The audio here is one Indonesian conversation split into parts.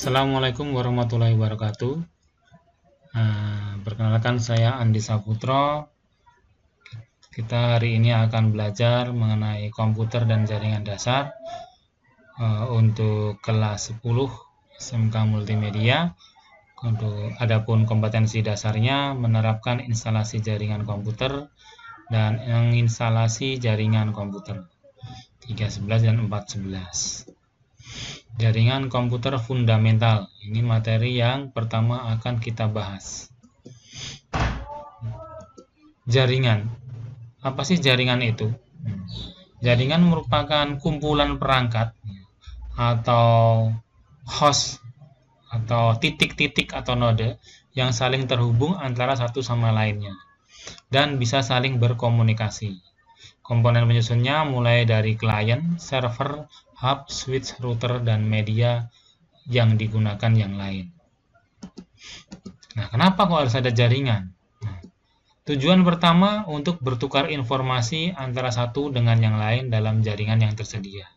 Assalamualaikum warahmatullahi wabarakatuh. Perkenalkan, saya Andi Saputro. Kita hari ini akan belajar mengenai komputer dan jaringan dasar untuk kelas 10 SMK Multimedia. Adapun kompetensi dasarnya menerapkan instalasi jaringan komputer dan menginstalasi jaringan komputer 3.11 dan 4.11. Jaringan komputer fundamental. Ini materi yang pertama akan kita bahas. Jaringan. Apa sih jaringan itu? Jaringan merupakan kumpulan perangkat atau host atau titik-titik atau node yang saling terhubung antara satu sama lainnya dan bisa saling berkomunikasi. Komponen penyusunnya mulai dari klien, server, hub, switch, router, dan media yang digunakan yang lain. Nah, kenapa kok harus ada jaringan? Tujuan pertama untuk bertukar informasi antara satu dengan yang lain dalam jaringan yang tersedia.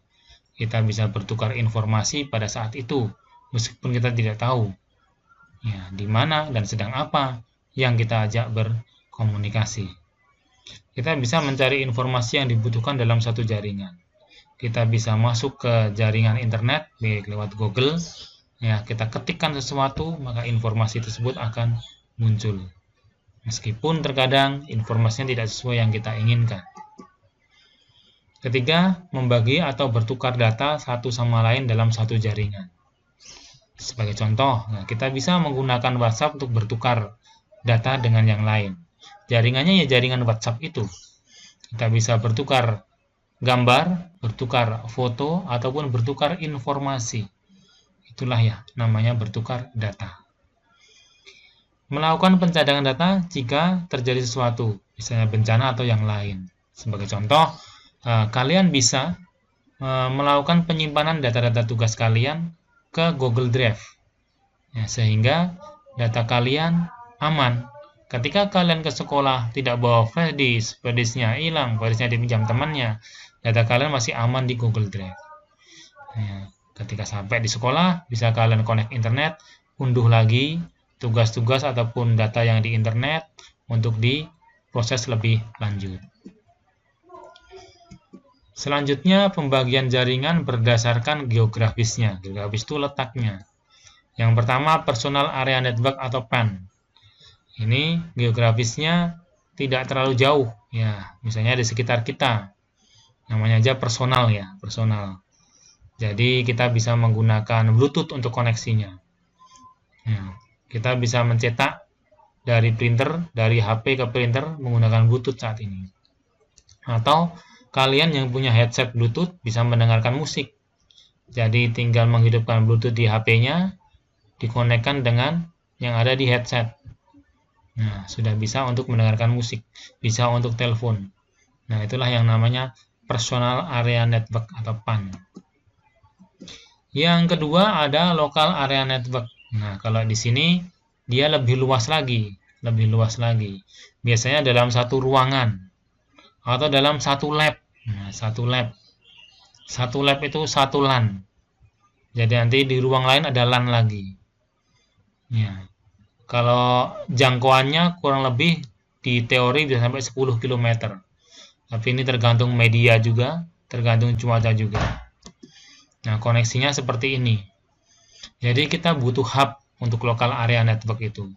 Kita bisa bertukar informasi pada saat itu, meskipun kita tidak tahu di mana dan sedang apa yang kita ajak berkomunikasi. Kita bisa mencari informasi yang dibutuhkan dalam satu jaringan. Kita bisa masuk ke jaringan internet lewat Google. Kita ketikkan sesuatu, maka informasi tersebut akan muncul. Meskipun terkadang informasinya tidak sesuai yang kita inginkan. Ketiga, membagi atau bertukar data satu sama lain dalam satu jaringan. Sebagai contoh, kita bisa menggunakan WhatsApp untuk bertukar data dengan yang lain. Jaringannya jaringan WhatsApp itu. Kita bisa bertukar gambar, bertukar foto, ataupun bertukar informasi. Itulah namanya bertukar data. Melakukan pencadangan data jika terjadi sesuatu, misalnya bencana atau yang lain. Sebagai contoh, kalian bisa melakukan penyimpanan data-data tugas kalian ke Google Drive, sehingga data kalian aman. Ketika kalian ke sekolah tidak bawa flash disk, flash disknya hilang, flash disknya dipinjam temannya, data kalian masih aman di Google Drive. Ketika sampai di sekolah, bisa kalian connect internet, unduh lagi tugas-tugas ataupun data yang di internet untuk diproses lebih lanjut. Selanjutnya, pembagian jaringan berdasarkan geografisnya. Geografis itu letaknya. Yang pertama, personal area network atau PAN. Ini geografisnya tidak terlalu jauh, misalnya di sekitar kita. Namanya aja personal, personal. Jadi kita bisa menggunakan Bluetooth untuk koneksinya. Kita bisa mencetak dari printer, dari HP ke printer menggunakan Bluetooth saat ini. Atau kalian yang punya headset Bluetooth bisa mendengarkan musik. Jadi tinggal menghidupkan Bluetooth di HP-nya, dikonekkan dengan yang ada di headset. Sudah bisa untuk mendengarkan musik, bisa untuk telepon. Itulah yang namanya personal area network atau PAN. Yang kedua ada local area network. Kalau di sini dia lebih luas lagi. Biasanya dalam satu ruangan atau dalam satu lab. Satu lab itu satu LAN. Jadi nanti di ruang lain ada LAN lagi. Kalau jangkauannya kurang lebih di teori bisa sampai 10 km. Tapi ini tergantung media juga, tergantung cuaca juga. Koneksinya seperti ini. Jadi kita butuh hub untuk local area network itu.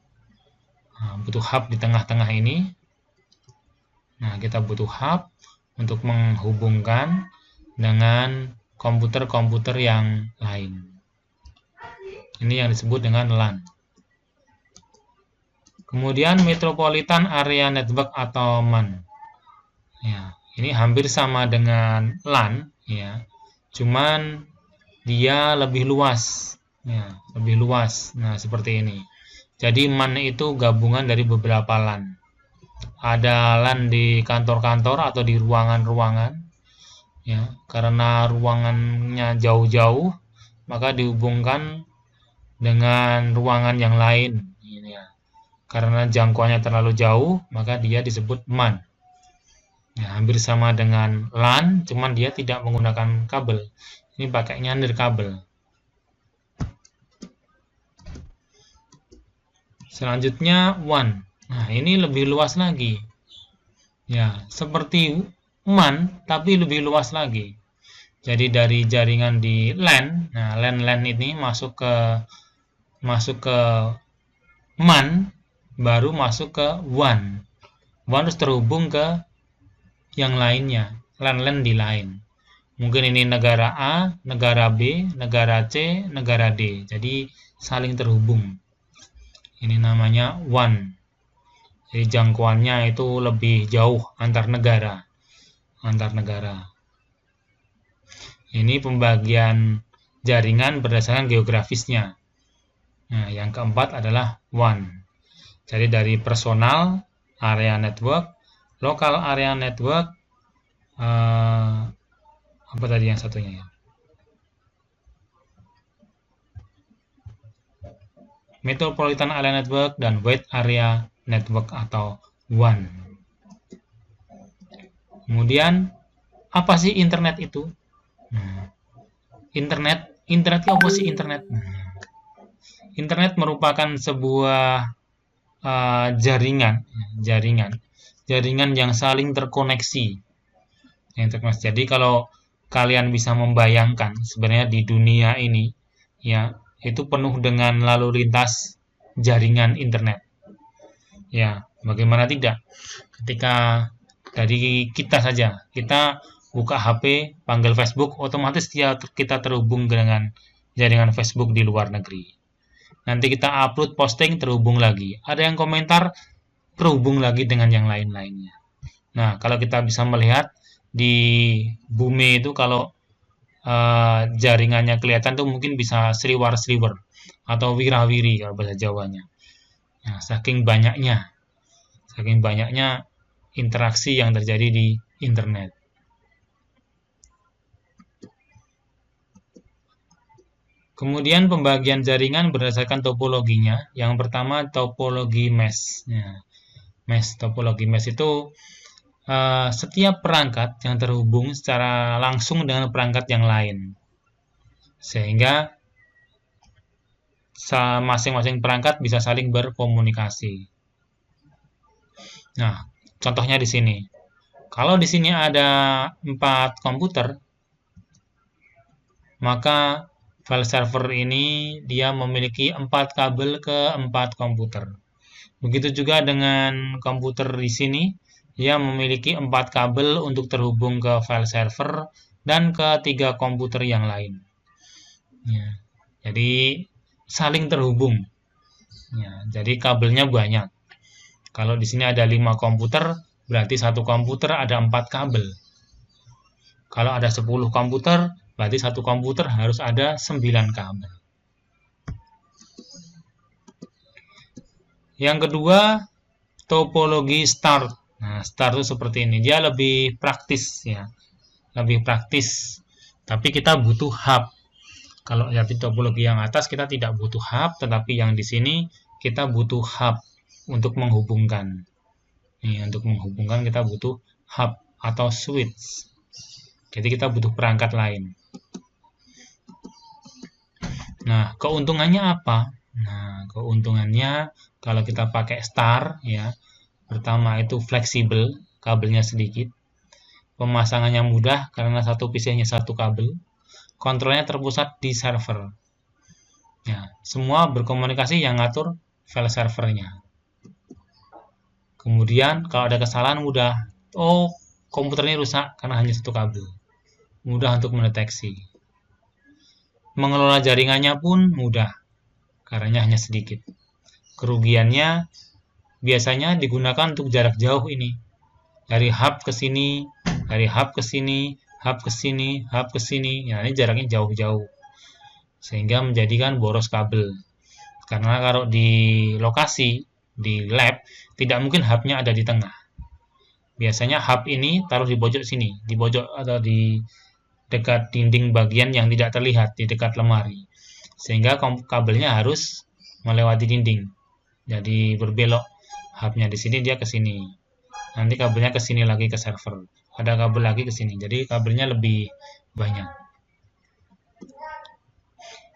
Butuh hub di tengah-tengah ini. Kita butuh hub untuk menghubungkan dengan komputer-komputer yang lain. Ini yang disebut dengan LAN. Kemudian Metropolitan Area Network atau MAN. Ini hampir sama dengan LAN, cuman dia lebih luas. Lebih luas. Seperti ini. Jadi MAN itu gabungan dari beberapa LAN. Ada LAN di kantor-kantor atau di ruangan-ruangan. Karena ruangannya jauh-jauh, maka dihubungkan dengan ruangan yang lain. Karena jangkauannya terlalu jauh, maka dia disebut MAN. Hampir sama dengan LAN, cuman dia tidak menggunakan kabel. Ini pakainya nirkabel. Selanjutnya WAN. Nah, ini lebih luas lagi. Ya, seperti WAN tapi lebih luas lagi. Jadi dari jaringan di LAN, nah LAN ini masuk ke MAN, baru masuk ke WAN. WAN harus terhubung ke yang lainnya, LAN di lain. Mungkin ini negara A, negara B, negara C, negara D. Jadi saling terhubung. Ini namanya WAN. Jadi jangkauannya itu lebih jauh antar negara. Ini pembagian jaringan berdasarkan geografisnya. Nah, yang keempat adalah WAN. Jadi dari personal area network, local area network, apa tadi yang satunya ya? Metropolitan Area Network dan Wide Area Network atau WAN. Kemudian apa sih internet itu? Nah, internet apa sih internet? Internet merupakan sebuah jaringan yang saling terkoneksi. Jadi kalau kalian bisa membayangkan sebenarnya di dunia ini ya itu penuh dengan lalu lintas jaringan internet. Ya, bagaimana tidak? Ketika dari kita saja, kita buka HP, panggil Facebook, otomatis kita terhubung dengan jaringan Facebook di luar negeri. Nanti kita upload posting, terhubung lagi. Ada yang komentar, terhubung lagi dengan yang lain-lainnya. Nah, kalau kita bisa melihat di bumi itu kalau jaringannya kelihatan tuh mungkin bisa sliwer atau wirawiri kalau bahasa Jawanya. Nah, saking banyaknya interaksi yang terjadi di internet. Kemudian pembagian jaringan berdasarkan topologinya. Yang pertama topologi mesh. Ya, topologi mesh itu setiap perangkat yang terhubung secara langsung dengan perangkat yang lain, sehingga masing-masing perangkat bisa saling berkomunikasi. Nah, contohnya di sini. Kalau di sini ada 4 komputer, maka file server ini dia memiliki 4 kabel ke 4 komputer. Begitu juga dengan komputer di sini, dia memiliki 4 kabel untuk terhubung ke file server dan ke 3 komputer yang lain. Ya, jadi saling terhubung. Ya, jadi kabelnya banyak. Kalau di sini ada 5 komputer, berarti satu komputer ada 4 kabel. Kalau ada 10 komputer, berarti satu komputer harus ada 9 kabel. Yang kedua, topologi start. Nah, start itu seperti ini. Dia lebih praktis ya. Lebih praktis. Tapi kita butuh hub. Kalau ya di topologi yang atas kita tidak butuh hub, tetapi yang di sini kita butuh hub untuk menghubungkan. Nih, untuk menghubungkan kita butuh hub atau switch. Jadi kita butuh perangkat lain. Nah, keuntungannya apa? Nah, keuntungannya kalau kita pakai star ya. Pertama itu fleksibel, kabelnya sedikit. Pemasangannya mudah karena satu PC-nya satu kabel. Kontrolnya terpusat di server. Ya, semua berkomunikasi yang ngatur file servernya. Kemudian kalau ada kesalahan mudah. Oh, komputernya rusak karena hanya satu kabel. Mudah untuk mendeteksi. Mengelola jaringannya pun mudah karena hanya sedikit. Kerugiannya biasanya digunakan untuk jarak jauh ini. Dari hub ke sini, dari hub ke sini, hub ke sini, hub ke sini. Ya, ini jaraknya jauh-jauh. Sehingga menjadikan boros kabel. Karena kalau di lokasi, di lab, tidak mungkin hubnya ada di tengah. Biasanya hub ini taruh di pojok sini, di pojok atau di dekat dinding bagian yang tidak terlihat, di dekat lemari. Sehingga kabelnya harus melewati dinding. Jadi berbelok. Hubnya di sini, dia ke sini. Nanti kabelnya ke sini lagi ke server. Ada kabel lagi ke sini. Jadi kabelnya lebih banyak.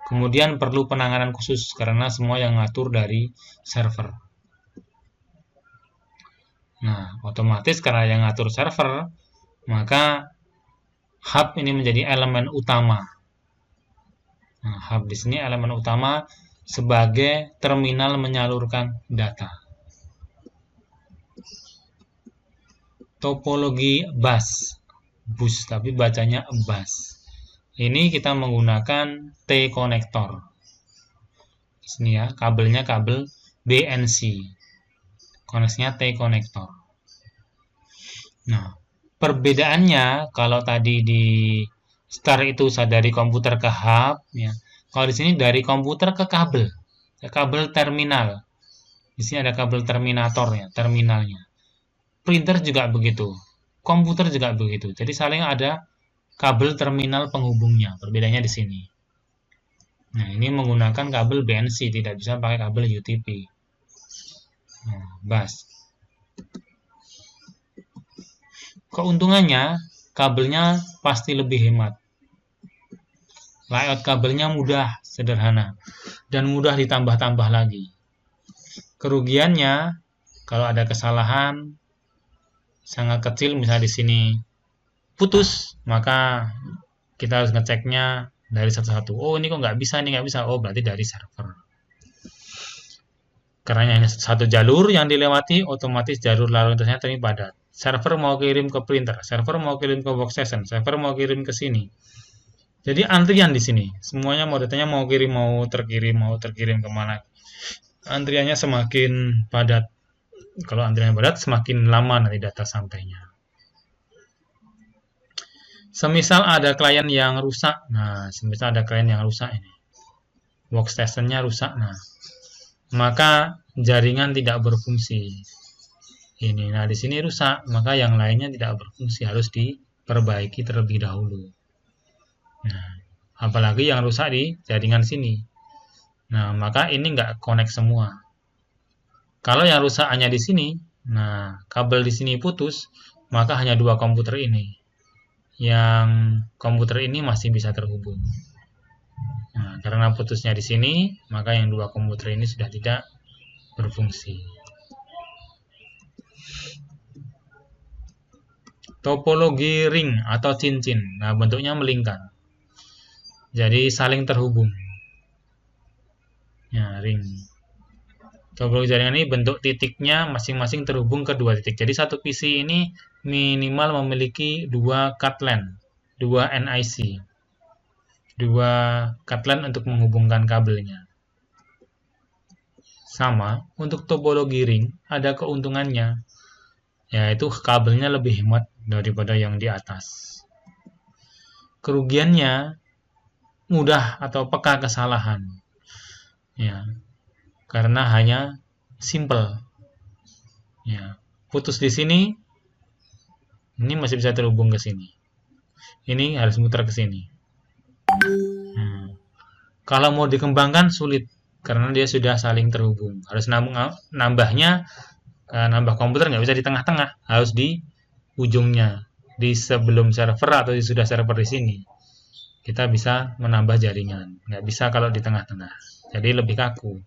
Kemudian perlu penanganan khusus karena semua yang ngatur dari server. Nah, otomatis karena yang ngatur server, maka hub ini menjadi elemen utama. Nah, hub di sini elemen utama sebagai terminal menyalurkan data. Topologi bus, tapi bacanya bus. Ini kita menggunakan T-konektor. Di sini ya, kabelnya kabel BNC. Koneksinya T-konektor. Nah, perbedaannya kalau tadi di star itu dari komputer ke hub, ya. Kalau di sini dari komputer ke kabel terminal. Di sini ada kabel terminator ya, terminalnya. Printer juga begitu, komputer juga begitu. Jadi saling ada kabel terminal penghubungnya. Perbedaannya di sini. Nah, ini menggunakan kabel BNC, tidak bisa pakai kabel UTP. Nah, bus. Keuntungannya, kabelnya pasti lebih hemat. Layout kabelnya mudah, sederhana, dan mudah ditambah-tambah lagi. Kerugiannya, kalau ada kesalahan sangat kecil, misalnya di sini putus, maka kita harus ngeceknya dari satu-satu. Oh, ini kok nggak bisa, ini nggak bisa. Oh, berarti dari server. Karena hanya satu jalur yang dilewati, otomatis jalur lalu lintasnya ini padat. Server mau kirim ke printer, server mau kirim ke workstation, server mau kirim ke sini. Jadi antrian di sini. Semuanya mau datanya mau terkirim kemana. Antriannya semakin padat. Kalau antriannya padat, semakin lama nanti data sampainya. Semisal ada klien yang rusak. Nah, semisal ada klien yang rusak ini. Workstation-nya rusak. Nah, maka jaringan tidak berfungsi. Ini, nah di sini rusak, maka yang lainnya tidak berfungsi, harus diperbaiki terlebih dahulu. Nah, apalagi yang rusak di jaringan sini. Nah, maka ini nggak connect semua. Kalau yang rusak hanya di sini, nah kabel di sini putus, maka hanya dua komputer ini. Yang komputer ini masih bisa terhubung. Nah, karena putusnya di sini, maka yang dua komputer ini sudah tidak berfungsi. Topologi ring atau cincin. Nah, bentuknya melingkar. Jadi saling terhubung. Ya, ring. Topologi jaringan ini bentuk titiknya masing-masing terhubung ke dua titik. Jadi satu PC ini minimal memiliki dua cut LAN, dua NIC. Dua cut LAN untuk menghubungkan kabelnya. Sama, untuk topologi ring ada keuntungannya, yaitu kabelnya lebih hemat daripada yang di atas. Kerugiannya mudah atau peka kesalahan, ya, karena hanya simple. Ya, putus di sini, ini masih bisa terhubung ke sini. Ini harus muter ke sini. Kalau mau dikembangkan sulit karena dia sudah saling terhubung. Harus nambahnya, nambah komputer nggak bisa di tengah-tengah, harus di ujungnya, di sebelum server atau sudah server di sini. Kita bisa menambah jaringan, nggak bisa kalau di tengah-tengah. Jadi lebih kaku.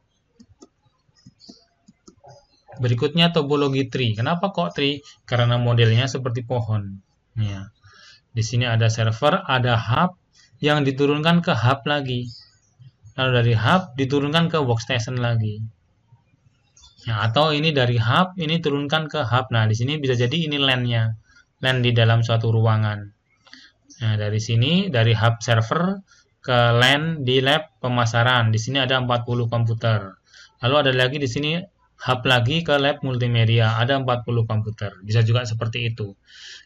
Berikutnya topologi tree. Kenapa kok tree? Karena modelnya seperti pohon. Ya. Di sini ada server, ada hub yang diturunkan ke hub lagi. Lalu dari hub diturunkan ke workstation lagi. Ya, atau ini dari hub ini turunkan ke hub. Nah, di sini bisa jadi ini LAN-nya. LAN di dalam suatu ruangan. Nah, dari sini dari hub server ke LAN di lab pemasaran. Di sini ada 40 komputer. Lalu ada lagi di sini hub lagi ke lab multimedia, ada 40 komputer. Bisa juga seperti itu.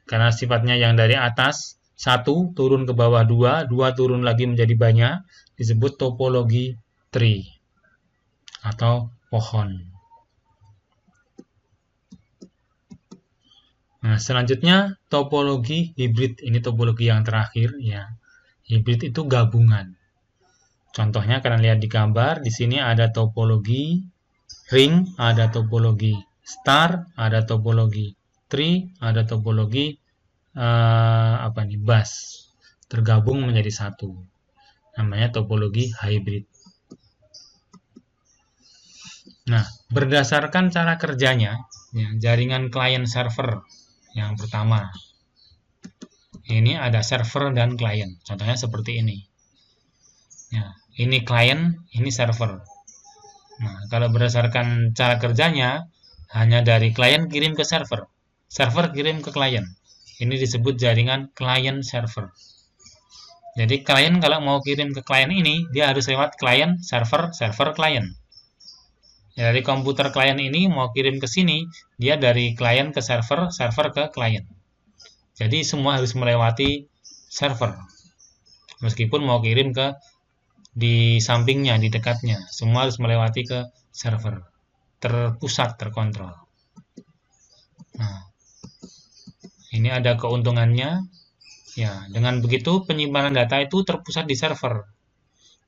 Karena sifatnya yang dari atas, satu turun ke bawah dua turun lagi menjadi banyak, disebut topologi tree atau pohon. Nah, selanjutnya topologi hibrid. Ini topologi yang terakhir ya. Hibrid itu gabungan. Contohnya kalian lihat di gambar, di sini ada topologi ring, ada topologi star, ada topologi tree, ada topologi bus, tergabung menjadi satu. namanya topologi hybrid. Nah, berdasarkan cara kerjanya, ya, jaringan client server yang pertama. Ini ada server dan client. Contohnya seperti ini. Ya, ini client, ini server. Nah, kalau berdasarkan cara kerjanya, hanya dari client kirim ke server. Server kirim ke client. Ini disebut jaringan client server. Jadi klien kalau mau kirim ke klien ini, dia harus lewat klien, server, server, klien. Ya, dari komputer klien ini mau kirim ke sini, dia dari klien ke server, server ke klien. Jadi semua harus melewati server. Meskipun mau kirim ke di sampingnya, di dekatnya, semua harus melewati ke server. Terpusat, terkontrol. Nah, ini ada keuntungannya. Ya, dengan begitu penyimpanan data itu terpusat di server.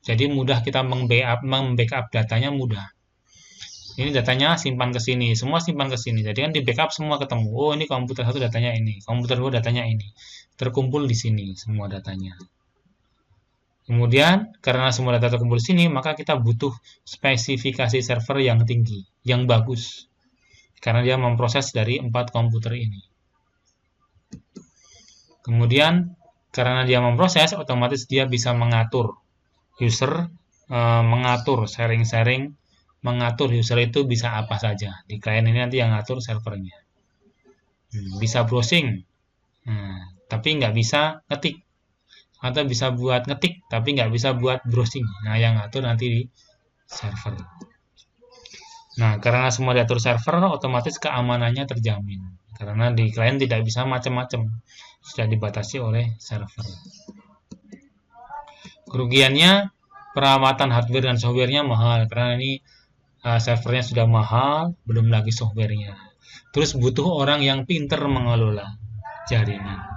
Jadi mudah kita membackup datanya mudah. Ini datanya simpan ke sini, semua simpan ke sini. Jadi kan di backup semua ketemu. Oh, ini komputer satu datanya ini, komputer dua datanya ini. Terkumpul di sini semua datanya. Kemudian karena semua data terkumpul di sini, maka kita butuh spesifikasi server yang tinggi, yang bagus. Karena dia memproses dari 4 komputer ini. Kemudian karena dia memproses, otomatis dia bisa mengatur user, mengatur sharing-sharing, mengatur user itu bisa apa saja. Di klien ini nanti yang ngatur servernya. Bisa browsing, tapi nggak bisa ngetik. Atau bisa buat ngetik, tapi nggak bisa buat browsing. Nah, yang ngatur nanti di server. Nah, karena semua diatur server, otomatis keamanannya terjamin. Karena di klien tidak bisa macam-macam. Sudah dibatasi oleh server. Kerugiannya, perawatan hardware dan softwarenya mahal. Karena ini servernya sudah mahal, belum lagi softwarenya. Terus butuh orang yang pinter mengelola jaringan.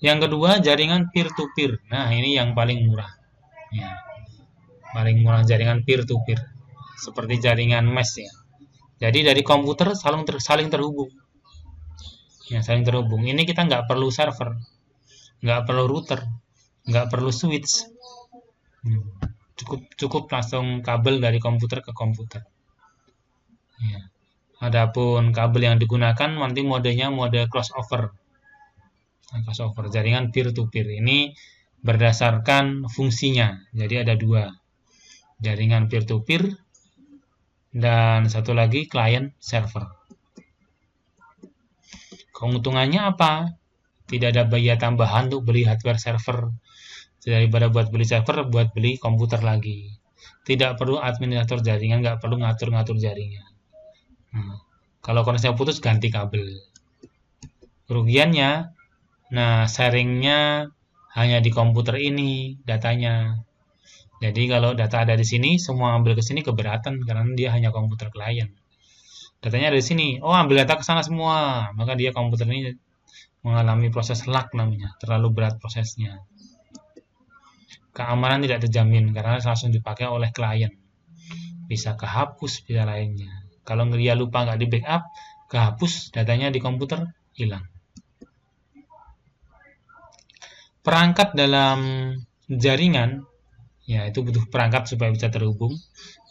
Yang kedua, jaringan peer-to-peer. Nah, ini yang paling murah. Ya. Paling murah jaringan peer-to-peer. Seperti jaringan mesh ya. Jadi dari komputer saling terhubung. Ya, saling terhubung. Ini kita nggak perlu server, nggak perlu router, nggak perlu switch. Cukup langsung kabel dari komputer ke komputer. Ya. Adapun kabel yang digunakan nanti modenya mode crossover. Crossover jaringan peer-to-peer ini berdasarkan fungsinya. Jadi ada 2. Jaringan peer-to-peer dan satu lagi client server. Keuntungannya apa? Tidak ada biaya tambahan untuk beli hardware server. Daripada buat beli server, buat beli komputer lagi. Tidak perlu administrator jaringan, nggak perlu ngatur-ngatur jaringan. Kalau koneksinya putus, ganti kabel. Kerugiannya, nah sharingnya hanya di komputer ini datanya. Jadi kalau data ada di sini, semua ambil ke sini keberatan karena dia hanya komputer klien. Datanya ada di sini, oh ambil data ke sana semua, maka dia komputer ini mengalami proses lock namanya, terlalu berat prosesnya. Keamanan tidak terjamin karena langsung dipakai oleh klien. Bisa kehapus, bisa lainnya. Kalau dia lupa nggak di backup, kehapus datanya di komputer, hilang. Perangkat dalam jaringan, ya itu butuh perangkat supaya bisa terhubung.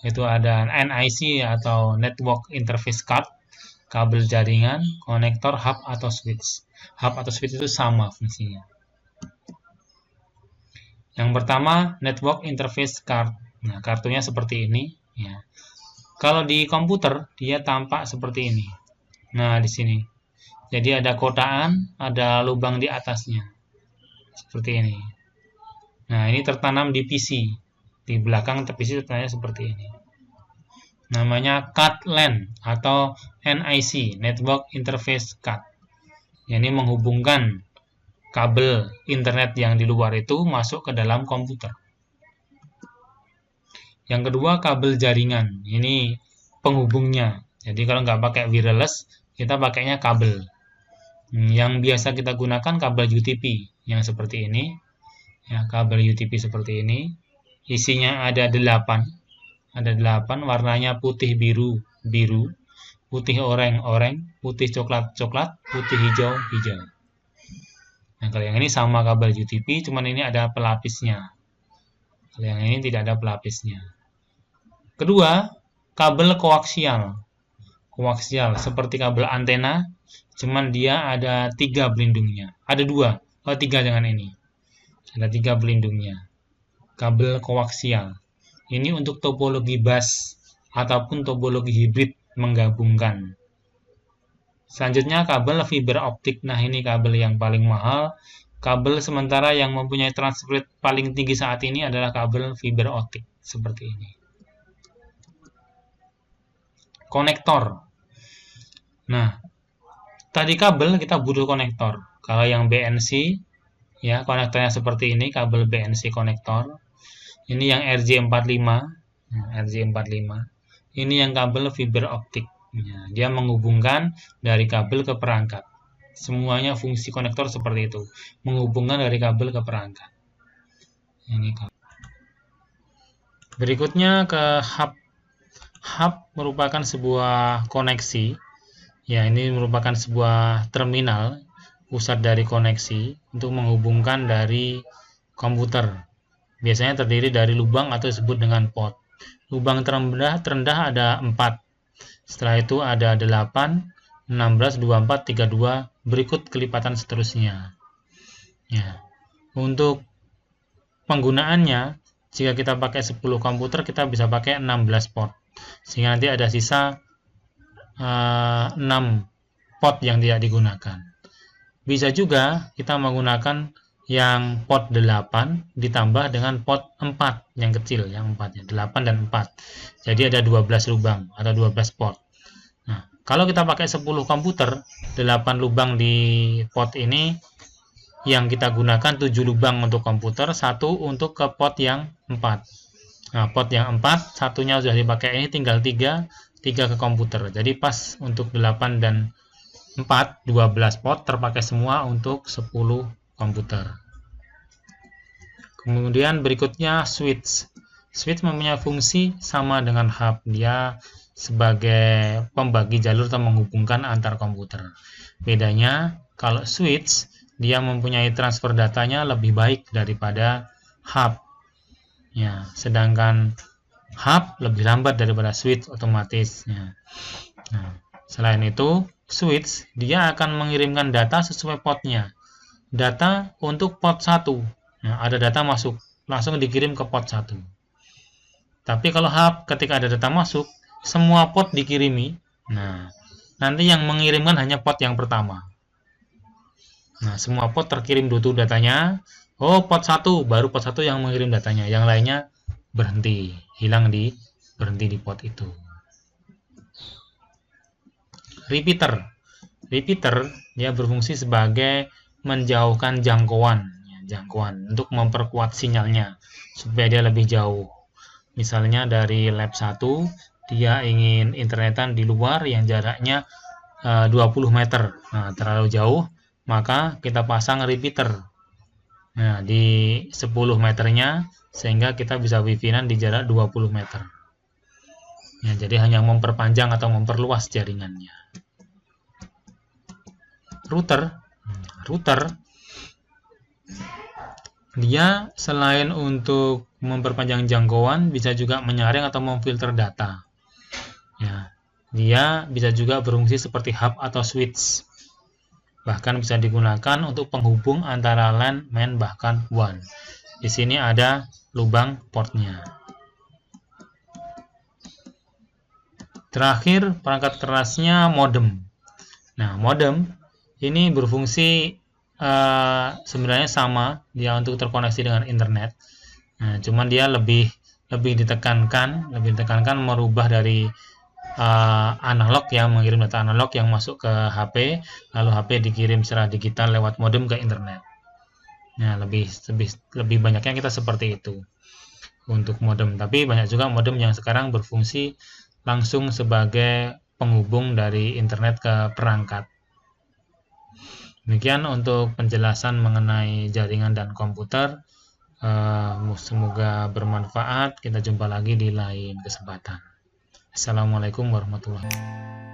Itu ada NIC atau Network Interface Card, kabel jaringan, konektor, hub atau switch. Hub atau switch itu sama fungsinya. Yang pertama, Network Interface Card. Nah, kartunya seperti ini. Ya. Kalau di komputer, dia tampak seperti ini. Nah, di sini. Jadi ada kotaan, ada lubang di atasnya. Seperti ini. Nah, ini tertanam di PC. Di belakang PC tertanamnya seperti ini. Namanya card LAN atau NIC, Network Interface Card. Ini menghubungkan kabel internet yang di luar itu masuk ke dalam komputer. Yang kedua, kabel jaringan. Ini penghubungnya. Jadi kalau nggak pakai wireless, kita pakainya kabel. Yang biasa kita gunakan kabel UTP yang seperti ini. Ya, kabel UTP seperti ini. Isinya ada 8. Ada 8, warnanya putih biru, putih oranye, putih coklat, putih hijau. Nah, kalau yang ini sama kabel UTP, cuman ini ada pelapisnya. Kalau yang ini tidak ada pelapisnya. Kedua, kabel koaksial. Koaksial seperti kabel antena, cuman dia ada 3 pelindungnya. Ada 2, 3 dengan ini. Ada 3 pelindungnya. Kabel koaksial. Ini untuk topologi bus ataupun topologi hibrid menggabungkan. Selanjutnya kabel fiber optik. Nah, ini kabel yang paling mahal. Kabel sementara yang mempunyai transfer rate paling tinggi saat ini adalah kabel fiber optik seperti ini. Konektor. Nah, tadi kabel kita butuh konektor. Kalau yang BNC, ya konektornya seperti ini, kabel BNC konektor. Ini yang RJ45, RJ45. Ini yang kabel fiber optik. Ya, dia menghubungkan dari kabel ke perangkat. Semuanya fungsi konektor seperti itu, menghubungkan dari kabel ke perangkat. Ini kabel. Berikutnya ke hub. Hub merupakan sebuah koneksi. Ya, ini merupakan sebuah terminal pusat dari koneksi untuk menghubungkan dari komputer. Biasanya terdiri dari lubang atau disebut dengan port. Lubang terendah ada 4. Setelah itu ada 8, 16, 24, 32, berikut kelipatan seterusnya. Ya. Untuk penggunaannya, jika kita pakai 10 komputer, kita bisa pakai 16 port. Sehingga nanti ada sisa 6 port yang tidak digunakan. Bisa juga kita menggunakan yang port 8 ditambah dengan port 4 yang kecil, yang 4 ya, 8 dan 4. Jadi ada 12 lubang atau 12 port. Nah, kalau kita pakai 10 komputer, 8 lubang di port ini yang kita gunakan 7 lubang untuk komputer, 1 untuk ke port yang 4. Nah, port yang 4, satunya sudah dipakai, ini tinggal 3 ke komputer. Jadi pas untuk 8 dan 4, 12 port terpakai semua untuk 10 komputer. Kemudian berikutnya switch. Switch mempunyai fungsi sama dengan hub. Dia sebagai pembagi jalur atau menghubungkan antar komputer. Bedanya kalau switch dia mempunyai transfer datanya lebih baik daripada hub. Ya, sedangkan hub lebih lambat daripada switch otomatis. Ya. Nah, selain itu, switch dia akan mengirimkan data sesuai portnya. Data untuk port 1. Nah, ada data masuk, langsung dikirim ke port 1. Tapi kalau hub, ketika ada data masuk, semua port dikirimi. Nah, nanti yang mengirimkan hanya port yang pertama. Nah, semua port terkirim dulu datanya. Oh, port 1, baru port 1 yang mengirim datanya. Yang lainnya berhenti, berhenti di port itu. Repeater. Repeater dia berfungsi sebagai menjauhkan jangkauan untuk memperkuat sinyalnya supaya dia lebih jauh. Misalnya dari lab 1 dia ingin internetan di luar yang jaraknya 20 meter. Nah, terlalu jauh, maka kita pasang repeater. Nah, di 10 meternya sehingga kita bisa wifi-an di jarak 20 meter. Ya, jadi hanya memperpanjang atau memperluas jaringannya. Router dia selain untuk memperpanjang jangkauan bisa juga menyaring atau memfilter data. Ya, dia bisa juga berfungsi seperti hub atau switch. Bahkan bisa digunakan untuk penghubung antara LAN, MAN, bahkan WAN. Di sini ada lubang portnya. Terakhir, perangkat kerasnya modem. Nah, modem ini berfungsi sebenarnya sama, dia untuk terkoneksi dengan internet. Nah, cuman dia lebih ditekankan merubah dari analog yang mengirim data analog yang masuk ke HP, lalu HP dikirim secara digital lewat modem ke internet. Nah, lebih banyaknya kita seperti itu untuk modem. Tapi banyak juga modem yang sekarang berfungsi langsung sebagai penghubung dari internet ke perangkat. Demikian untuk penjelasan mengenai jaringan dan komputer. Semoga bermanfaat. Kita jumpa lagi di lain kesempatan. Assalamualaikum warahmatullahi wabarakatuh.